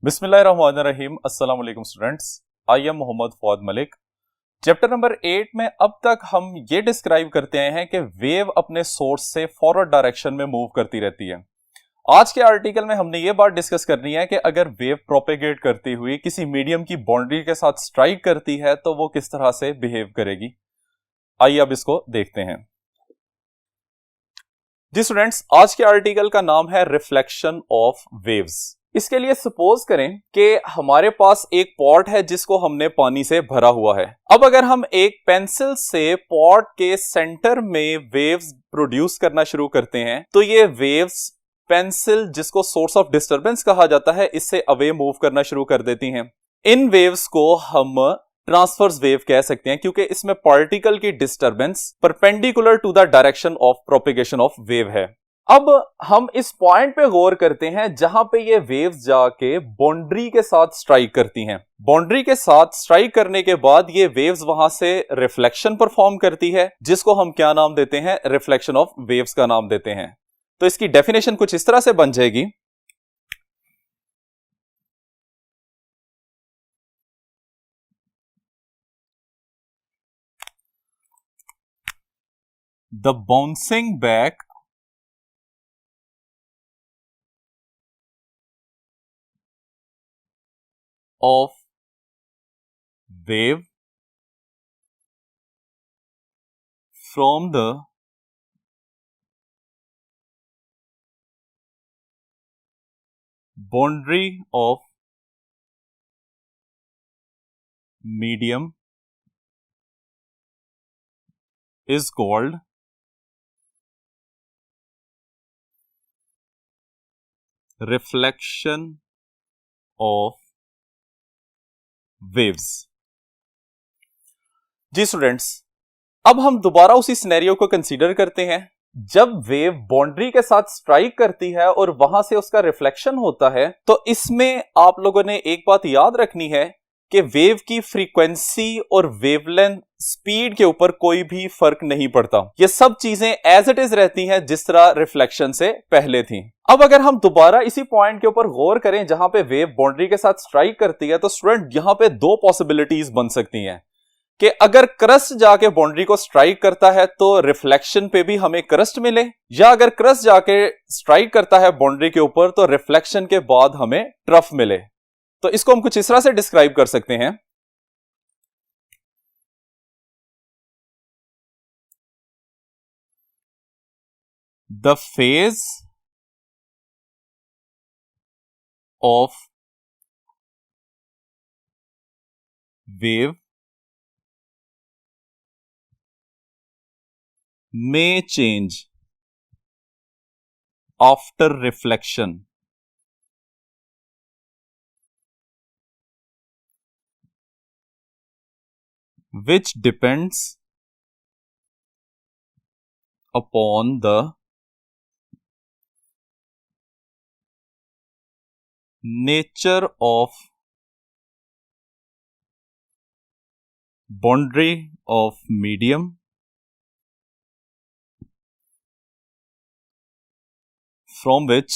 बिस्मिल्लाहिर्रहमानिर्रहीम। अस्सलाम वालेकुम students. I am Mohammad Fouad Malik. Chapter number 8 में अब तक हम ये डिस्क्राइब करते आए हैं कि वेव अपने सोर्स से फॉरवर्ड डायरेक्शन में मूव करती रहती है। आज के आर्टिकल में हमने ये बात डिस्कस करनी है कि अगर वेव प्रोपेगेट करती हुई किसी मीडियम की बाउंड्री के साथ स्ट्राइक करती है तो वो किस तरह से बिहेव करेगी। आइए अब इसको देखते हैं। जी स्टूडेंट्स, आज के आर्टिकल का नाम है रिफ्लेक्शन ऑफ वेव्स। इसके लिए सपोज करें कि हमारे पास एक पॉट है जिसको हमने पानी से भरा हुआ है। अब अगर हम एक पेंसिल से पॉट के सेंटर में वेव्स प्रोड्यूस करना शुरू करते हैं तो ये वेव्स पेंसिल, जिसको सोर्स ऑफ डिस्टरबेंस कहा जाता है, इससे अवे मूव करना शुरू कर देती हैं। इन वेव्स को हम ट्रांसवर्स वेव कह सकते हैं क्योंकि इसमें पार्टिकल की disturbance perpendicular to the direction of propagation of wave है। अब हम इस पॉइंट पे गौर करते हैं जहां पे ये वेव्स जाके बाउंड्री के साथ स्ट्राइक करती हैं। बाउंड्री के साथ स्ट्राइक करने के बाद ये वेव्स वहां से रिफ्लेक्शन परफॉर्म करती है, जिसको हम क्या नाम देते हैं? रिफ्लेक्शन ऑफ वेव्स का नाम देते हैं। तो इसकी डेफिनेशन कुछ इस तरह से बन जाएगी। The bouncing back of wave from the boundary of medium is called reflection of waves। जी स्टूडेंट्स, अब हम दोबारा उसी सिनेरियो को कंसीडर करते हैं जब वेव बाउंड्री के साथ स्ट्राइक करती है और वहां से उसका रिफ्लेक्शन होता है। तो इसमें आप लोगों ने एक बात याद रखनी है कि वेव की फ्रीक्वेंसी और वेवलेंथ स्पीड के ऊपर कोई भी फर्क नहीं पड़ता। ये सब चीजें एज इट इज रहती हैं जिस तरह रिफ्लेक्शन से पहले थी। अब अगर हम दोबारा इसी पॉइंट के ऊपर गौर करें जहां पे वेव बाउंड्री के साथ स्ट्राइक करती है, तो स्टूडेंट यहां पे दो पॉसिबिलिटीज बन सकती हैं कि अगर क्रस्ट जाके बाउंड्री को स्ट्राइक करता है तो रिफ्लेक्शन पे भी हमें क्रस्ट मिले, या अगर क्रस्ट जाके स्ट्राइक करता है बाउंड्री के ऊपर तो रिफ्लेक्शन के बाद हमें ट्रफ मिले। तो इसको हम कुछ इस तरह से डिस्क्राइब कर सकते हैं। The phase of wave may change after reflection, which depends upon the nature of boundary of medium from which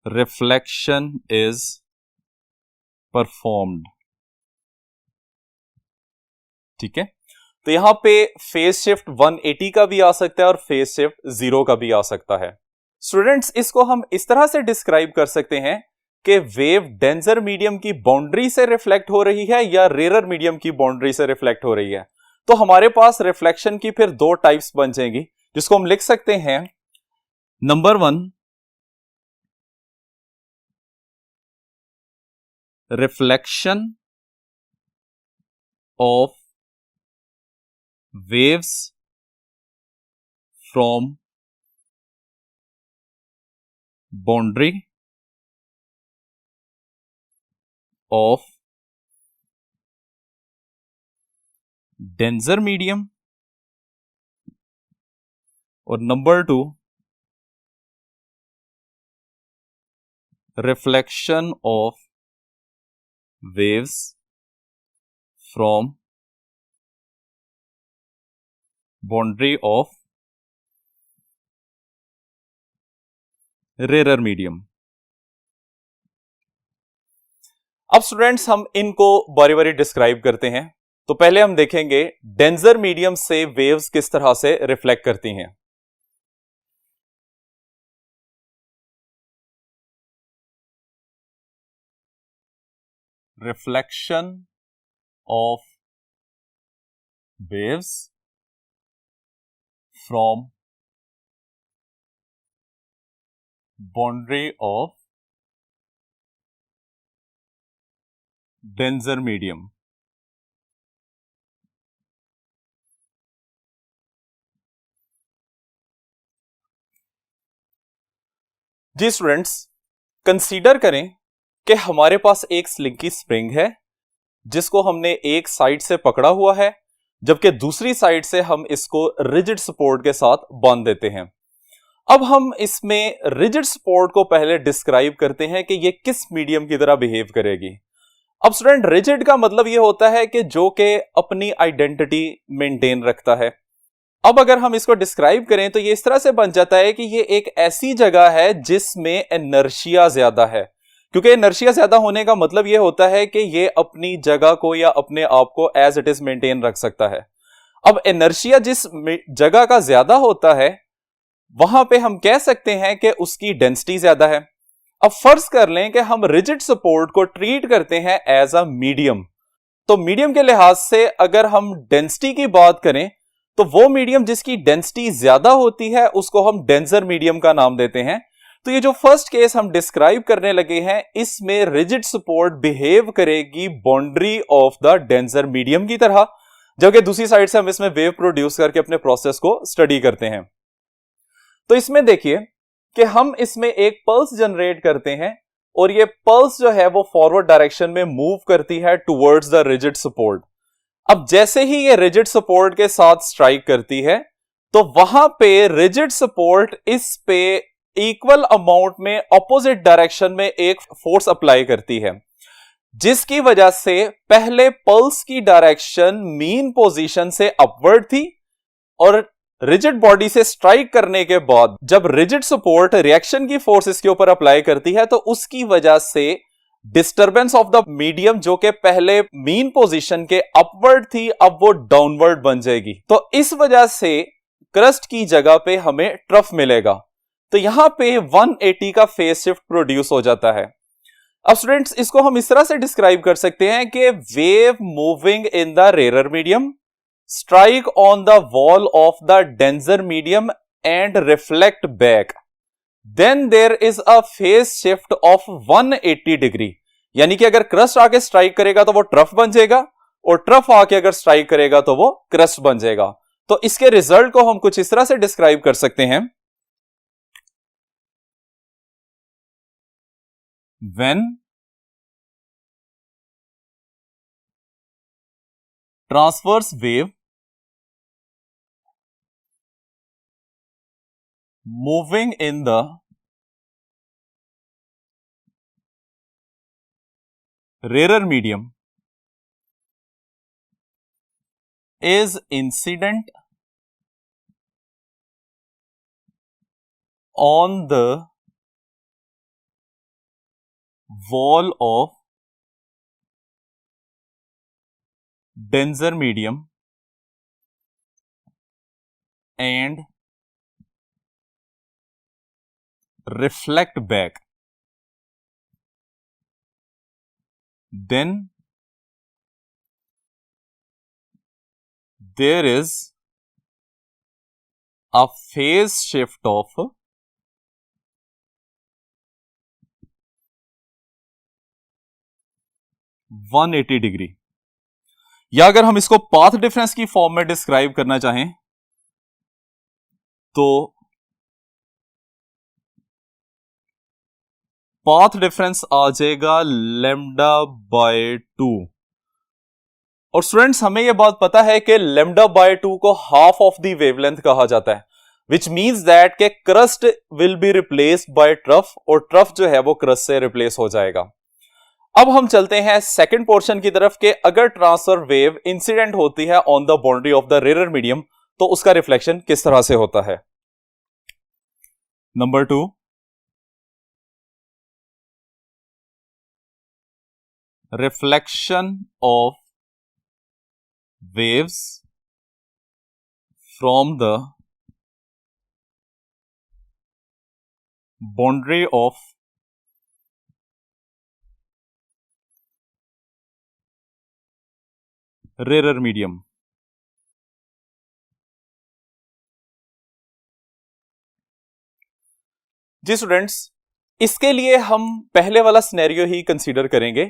reflection is performed। ठीक है, तो यहां पे फेज शिफ्ट 180 का भी आ सकता है और फेज शिफ्ट 0 का भी आ सकता है। स्टूडेंट्स, इसको हम इस तरह से डिस्क्राइब कर सकते हैं कि वेव डेंसर मीडियम की बाउंड्री से रिफ्लेक्ट हो रही है या रेयर मीडियम की बाउंड्री से रिफ्लेक्ट हो रही है। तो हमारे पास रिफ्लेक्शन की फिर दो टाइप्स बन जाएंगी, जिसको हम लिख सकते हैं। Number 1, reflection of waves from boundary of denser medium, और number 2, reflection of waves from boundary of rarer medium. अब स्टूडेंट्स हम इनको बारी बारी डिस्क्राइब करते हैं। तो पहले हम देखेंगे डेंजर मीडियम से वेव्स किस तरह से रिफ्लेक्ट करती हैं। Reflection of waves from boundary of denser medium। जी स्टूडेंट्स, कंसीडर करें कि हमारे पास एक स्लिंकी स्प्रिंग है जिसको हमने एक साइड से पकड़ा हुआ है, जबकि दूसरी साइड से हम इसको रिजिड सपोर्ट के साथ बांध देते हैं। अब हम इसमें रिजिड सपोर्ट को पहले डिस्क्राइब करते हैं कि ये किस मीडियम की तरह बिहेव करेगी। अब स्टूडेंट, रिजिड का मतलब ये होता है कि जो कि अपनी आइडेंटिटी मेंटेन रखता है। अब अगर हम इसको डिस्क्राइब करें तो ये इस तरह से बन जाता है कि ये एक ऐसी जगह है जिसमें इनर्शिया ज्यादा है, क्योंकि इनर्शिया ज्यादा होने का मतलब ये होता है कि ये अपनी जगह को या अपने आप को एज इट इज मेंटेन रख सकता है। अब इनर्शिया जिस जगह का ज्यादा होता है वहां पे हम कह सकते हैं कि उसकी डेंसिटी ज्यादा है। अब फर्ज कर लें कि हम रिजिड सपोर्ट को ट्रीट करते हैं एज अ मीडियम। तो मीडियम के लिहाज से अगर हम डेंसिटी की बात करें तो वो मीडियम जिसकी डेंसिटी ज्यादा होती है उसको हम डेंजर मीडियम का नाम देते हैं। तो ये जो फर्स्ट केस हम डिस्क्राइब करने लगे हैं, इसमें रिजिड सपोर्ट बिहेव करेगी boundary of the danger medium की तरह, जबकि दूसरी साइड से हम इसमें वेव प्रोड्यूस करके अपने प्रोसेस को स्टडी करते हैं। तो इसमें देखिए कि हम इसमें एक पल्स जनरेट करते हैं और ये पल्स जो है वो फॉरवर्ड डायरेक्शन में मूव करती है टुवर्ड्स द रिजिड सपोर्ट। अब जैसे ही ये रिजिड सपोर्ट के साथ स्ट्राइक करती है तो वहां पे रिजिड सपोर्ट इस पे इक्वल अमाउंट में ऑपोजिट डायरेक्शन में एक फोर्स अप्लाई करती है, जिसकी वजह से पहले पल्स की डायरेक्शन मीन पोजीशन से अपवर्ड थी और रिजिड बॉडी से स्ट्राइक करने के बाद जब रिजिड सपोर्ट रिएक्शन की फोर्स इसके ऊपर अप्लाई करती है तो उसकी वजह से डिस्टरबेंस ऑफ द मीडियम जो कि पहले मीन पोजीशन के अपवर्ड थी अब वो डाउनवर्ड बन जाएगी। तो इस वजह से क्रस्ट की जगह पे हमें ट्रफ मिलेगा। तो यहां पे 180 का फेज शिफ्ट प्रोड्यूस हो जाता है। अब स्टूडेंट्स, इसको हम इस तरह से डिस्क्राइब कर सकते हैं कि wave moving in the rarer medium strike on the wall of the denser medium and reflect back, then there is a phase shift of 180 degree। यानी कि अगर क्रस्ट आके स्ट्राइक करेगा तो वो ट्रफ बन जाएगा और ट्रफ आके अगर स्ट्राइक करेगा तो वो क्रस्ट बन जाएगा। तो इसके रिजल्ट को हम कुछ इस तरह से डिस्क्राइब कर सकते हैं, when transverse wave moving in the rarer medium is incident on the wall of denser medium and reflect back, then there is a phase shift of 180 degree. या अगर हम इसको पाथ डिफरेंस की फॉर्म में describe करना चाहें तो path difference आ जाएगा लैम्डा बाय 2। और स्टूडेंट्स, हमें यह बात पता है कि लैम्डा बाय 2 को हाफ ऑफ द वेवलेंथ कहा जाता है, विच मीन्स दैट के crust will be replaced by trough और ट्रफ जो है वो क्रस्ट से रिप्लेस हो जाएगा। अब हम चलते हैं सेकंड पोर्शन की तरफ के अगर ट्रांसफर वेव इंसिडेंट होती है on the boundary of the rarer medium तो उसका रिफ्लेक्शन किस तरह से होता है। Number 2, reflection of waves from the boundary of rarer medium. जी स्टूडेंट्स, इसके लिए हम पहले वाला सिनेरियो ही कंसीडर करेंगे,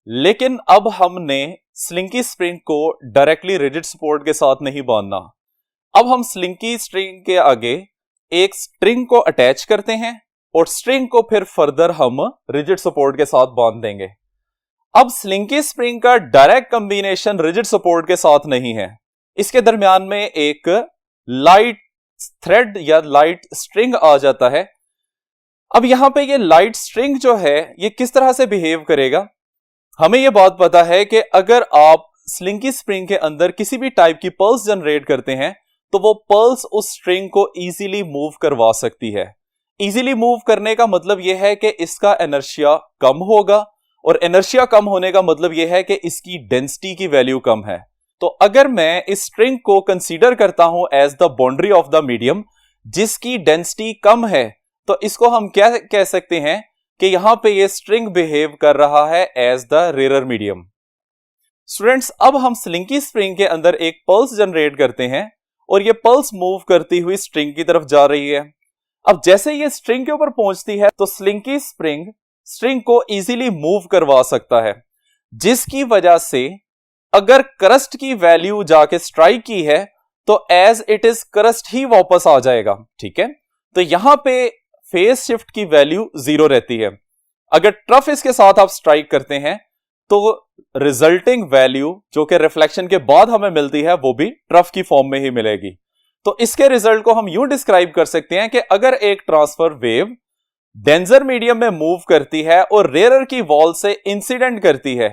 लेकिन अब हमने स्लिंकी स्प्रिंग को डायरेक्टली रिजिड सपोर्ट के साथ नहीं बांधना। अब हम स्लिंकी स्ट्रिंग के आगे एक स्ट्रिंग को अटैच करते हैं और स्ट्रिंग को फिर फर्दर हम रिजिड सपोर्ट के साथ बांध देंगे। अब स्लिंकी स्प्रिंग का डायरेक्ट कॉम्बिनेशन रिजिड सपोर्ट के साथ नहीं है, इसके दरमियान में एक लाइट थ्रेड या लाइट स्ट्रिंग आ जाता है। अब यहां पे ये लाइट स्ट्रिंग जो है ये किस तरह से बिहेव करेगा, हमें ये बात पता है कि अगर आप स्लिंकी स्प्रिंग के अंदर किसी भी टाइप की पल्स जनरेट करते हैं तो वो पल्स उस स्ट्रिंग को इजीली मूव करवा सकती है। इजीली मूव करने का मतलब यह है कि इसका इनर्शिया कम होगा, और इनर्शिया कम होने का मतलब यह है कि इसकी डेंसिटी की वैल्यू कम है। तो अगर मैं इस स्ट्रिंग को कंसीडर करता हूं as the boundary of the medium जिसकी डेंसिटी कम है, तो इसको हम क्या कह सकते हैं कि यहां पे ये स्ट्रिंग बिहेव कर रहा है as the rare medium. Students, अब हम स्लिंकी स्प्रिंग के अंदर एक पल्स जनरेट करते हैं और ये पल्स मूव करती हुई स्ट्रिंग की तरफ जा रही है। अब जैसे ये स्ट्रिंग के ऊपर पहुंचती है तो स्लिंकी स्प्रिंग स्ट्रिंग को इजीली मूव करवा सकता है, जिसकी वजह से अगर क्रस्ट की वैल्यू जाके स्ट्राइक की है तो एज इट इज क्रस्ट ही वापस आ जाएगा। ठीक है, तो यहां पे फेज शिफ्ट की वैल्यू 0 रहती है। अगर ट्रफ इसके साथ आप स्ट्राइक करते हैं तो रिजल्टिंग वैल्यू जो कि रिफ्लेक्शन के बाद हमें मिलती है वो भी ट्रफ की फॉर्म में ही मिलेगी। तो इसके रिजल्ट को हम यूं डिस्क्राइब कर सकते हैं कि अगर एक ट्रांसफर वेव डेंजर मीडियम में मूव करती है और रेयर की वॉल से इंसिडेंट करती है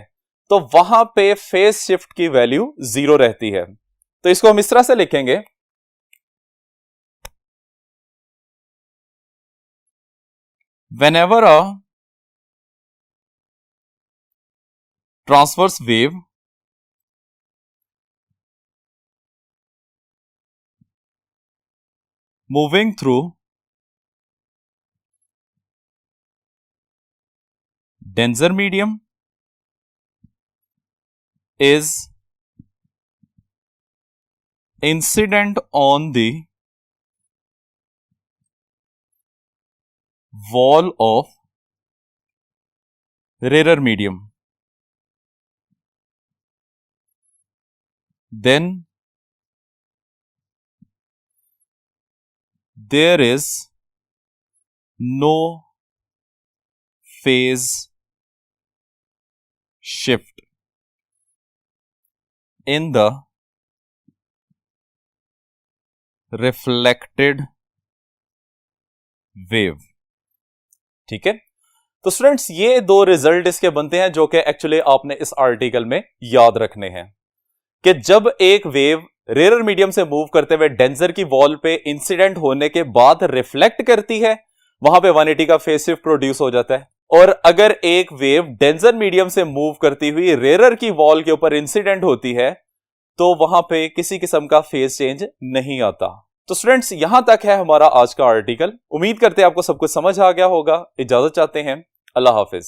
तो वहां पे फेज शिफ्ट की वैल्यू 0 रहती है। तो इसको हम इस तरह से लिखेंगे, whenever a transverse wave moving through denser medium is incident on the wall of rarer medium, then there is no phase shift in the reflected wave। ठीक है, तो स्टूडेंट्स ये दो रिजल्ट इसके बनते हैं जो कि एक्चुअली आपने इस आर्टिकल में याद रखने हैं कि जब एक वेव रेयर मीडियम से मूव करते हुए डेंजर की वॉल पे इंसिडेंट होने के बाद रिफ्लेक्ट करती है, वहां पे 180 का फेज शिफ्ट प्रोड्यूस हो जाता है। और अगर एक वेव डेंजर मीडियम से मूव करती हुई रेयर की वॉल के ऊपर इंसिडेंट होती है तो वहां पे किसी किस्म का फेज चेंज नहीं आता। तो स्टूडेंट्स, यहां तक है हमारा आज का आर्टिकल। उम्मीद करते हैं आपको सब कुछ समझ आ गया होगा। इजाजत चाहते हैं, अल्लाह हाफिज।